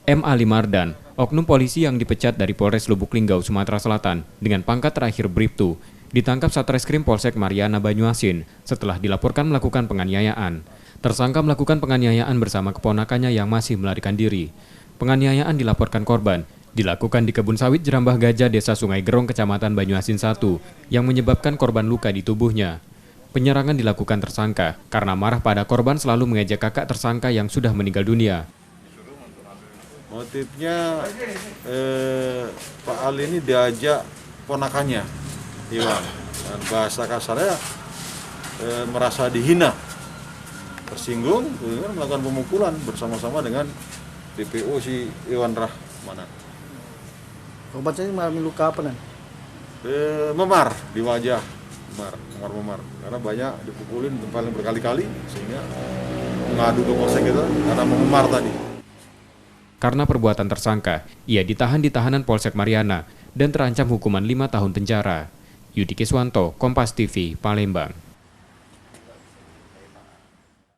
M. Ali Mardan, oknum polisi yang dipecat dari Polres Lubuk Linggau, Sumatera Selatan, dengan pangkat terakhir Bribtu, ditangkap Satreskrim Polsek Mariana Banyuasin setelah dilaporkan melakukan penganiayaan. Tersangka melakukan penganiayaan bersama keponakannya yang masih melarikan diri. Penganiayaan dilaporkan korban dilakukan di kebun sawit Jerambah Gajah, Desa Sungai Gerong, Kecamatan Banyuasin 1, yang menyebabkan korban luka di tubuhnya. Penyerangan dilakukan tersangka karena marah pada korban selalu mengejek kakak tersangka yang sudah meninggal dunia. Motifnya Pak Ali ini diajak ponakannya, Iwan. Dan bahasa kasarnya merasa dihina, tersinggung, melakukan pemukulan bersama-sama dengan DPO si Iwan Rahmanan. Korban ini mengalami luka apa nan? Memar di wajah, memar. Karena banyak dipukulin paling berkali-kali sehingga mengadu ke polsek itu karena memar tadi. Karena perbuatan tersangka, ia ditahan di tahanan Polsek Mariana dan terancam hukuman 5 tahun penjara. Yudi Kiswanto, Kompas TV, Palembang.